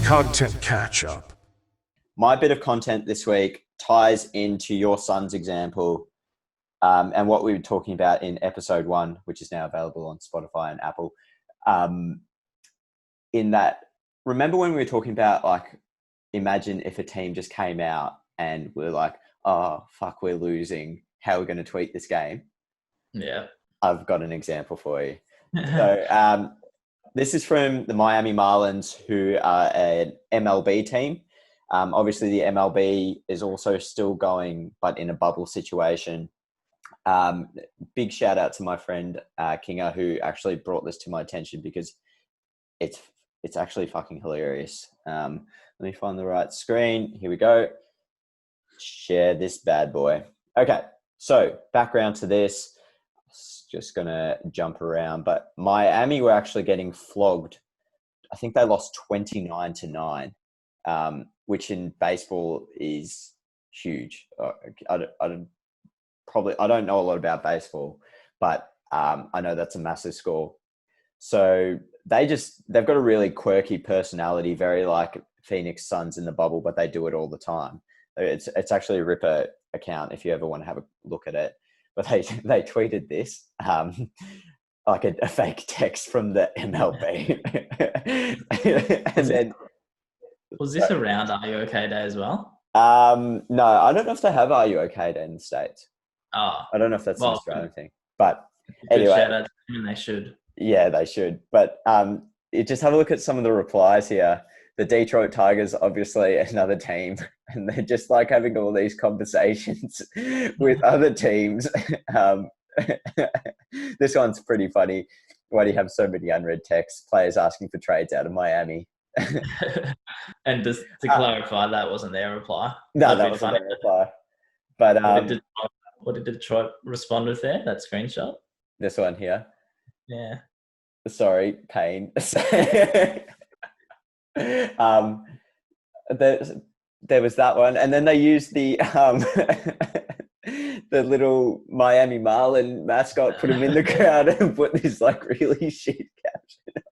Content Catchup. My bit of content this week ties into your son's example and what we were talking about in episode 1, which is now available on Spotify and Apple. In that, remember when we were talking about, like, imagine if a team just came out and we're like, oh, fuck, we're losing. How are we going to tweet this game? Yeah. I've got an example for you. So this is from the Miami Marlins, who are an MLB team. Obviously, the MLB is also still going, but in a bubble situation. Big shout out to my friend Kinga, who actually brought this to my attention because it's actually fucking hilarious. Let me find the right screen. Here we go. Share this bad boy. Okay, so background to this. Just gonna jump around, but Miami were actually getting flogged. I think they lost 29-9, which in baseball is huge. I don't know a lot about baseball, but I know that's a massive score. So they've got a really quirky personality, very like Phoenix Suns in the bubble, but they do it all the time. It's actually a ripper account if you ever want to have a look at it. But they tweeted this, like a fake text from the MLB. And then, was this around Are You OK Day as well? No, I don't know if they have Are You OK Day in the States. Oh. I don't know if that's an Australian thing. But anyway. Shout out to them, and they should. Yeah, they should. But just have a look at some of the replies here. The Detroit Tigers, obviously another team, and they're just like having all these conversations with other teams. This one's pretty funny. Why do you have so many unread texts? Players asking for trades out of Miami. And just to clarify, that wasn't their reply. No, that wasn't their reply. But what did Detroit respond with there? That screenshot? This one here. Yeah. Sorry, pain. There was that one, and then they used the the little Miami Marlin mascot, put him in the crowd, and put this like really shit caption.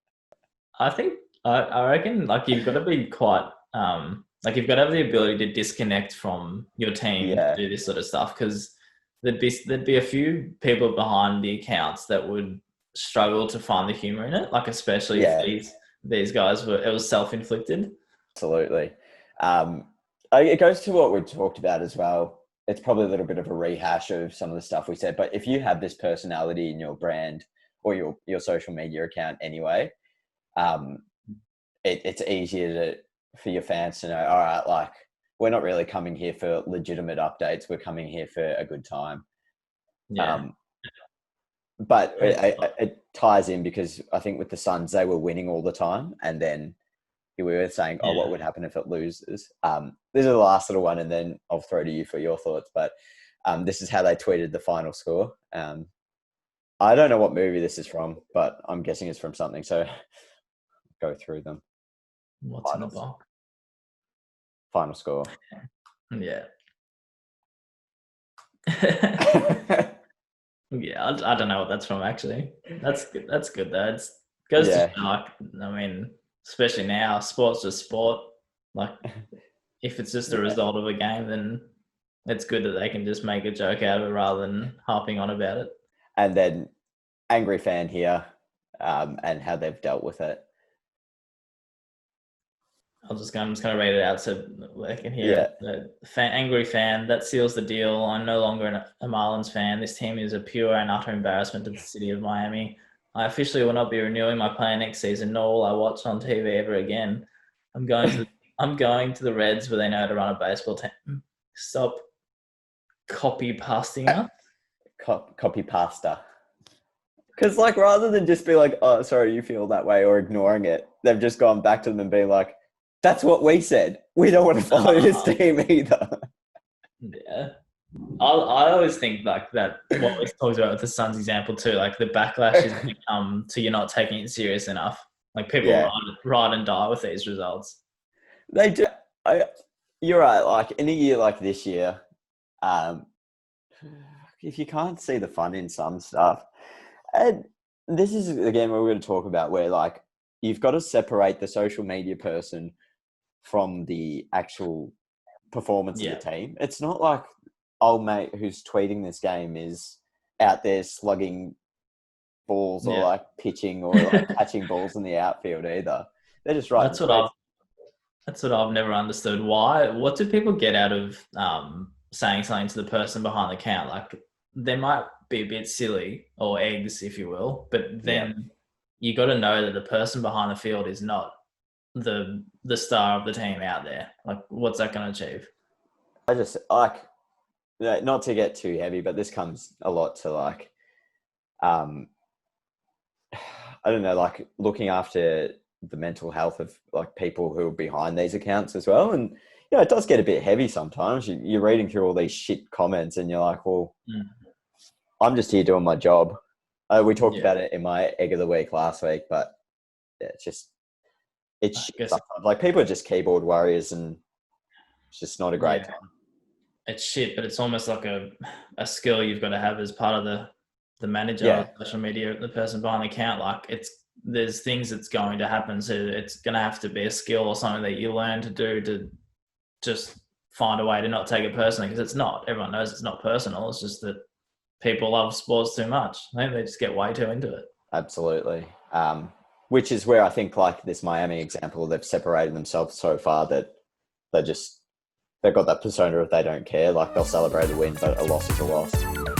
I reckon like you've got to be quite like you've got to have the ability to disconnect from your team to do this sort of stuff, because there'd be a few people behind the accounts that would struggle to find the humor in it, like especially if these guys it was self-inflicted. Absolutely. It goes to what we talked about as well. It's probably a little bit of a rehash of some of the stuff we said, but if you have this personality in your brand or your social media account anyway, it's easier for your fans to know, all right, like, we're not really coming here for legitimate updates. We're coming here for a good time. Yeah. But it ties in because I think with the Suns, they were winning all the time. And then we were saying, what would happen if it loses? This is the last little one, and then I'll throw to you for your thoughts. But this is how they tweeted the final score. I don't know what movie this is from, but I'm guessing it's from something. So go through them. What's in the box? Final score. Yeah. Yeah, I don't know what that's from actually. That's good. That's good though. It goes to like, I mean, especially now, sport's just sport. Like, if it's just a result of a game, then it's good that they can just make a joke out of it rather than harping on about it. And then angry fan here, and how they've dealt with it. I'm just going to read it out so they can hear it. Angry fan, that seals the deal. I'm no longer a Marlins fan. This team is a pure and utter embarrassment to the city of Miami. I officially will not be renewing my plan next season, nor will I watch on TV ever again. I'm going to the Reds where they know how to run a baseball team. Stop copy pasting us. Copy pasta. Because, like, rather than just be like, oh, sorry, you feel that way, or ignoring it, they've just gone back to them and been like, that's what we said. We don't want to follow this team either. Yeah. I always think like that, what we talked about with the Suns example too, like the backlash is to you're not taking it serious enough. Like people ride and die with these results. They do. You're right. Like in a year like this year, if you can't see the fun in some stuff, and this is again what we're going to talk about, where like you've got to separate the social media person from the actual performance of Yeah. the team. It's not like old mate who's tweeting this game is out there slugging balls or Yeah. like pitching or like catching balls in the outfield either. They're just writing That's what tweets. I've never understood. Why? What do people get out of saying something to the person behind the count? Like, they might be a bit silly or eggs, if you will, but then you got to know that the person behind the field is not the star of the team out there. Like, what's that going to achieve? I just like, not to get too heavy, but this comes a lot to like, I don't know, like looking after the mental health of like people who are behind these accounts as well. And it does get a bit heavy sometimes. You're reading through all these shit comments and you're like, well, I'm just here doing my job. We talked about it in my egg of the week last week, but it's shit sometimes. Like, people are just keyboard warriors and it's just not a great time. It's shit, but it's almost like a skill you've got to have as part of the manager of social media, the person behind the account. Like, there's things that's going to happen, so it's going to have to be a skill or something that you learn to do to just find a way to not take it personally, because it's not. Everyone knows it's not personal. It's just that people love sports too much. I think they just get way too into it. Absolutely. Which is where I think, like this Miami example, they've separated themselves so far that they've got that persona of they don't care. Like, they'll celebrate a win, but a loss is a loss.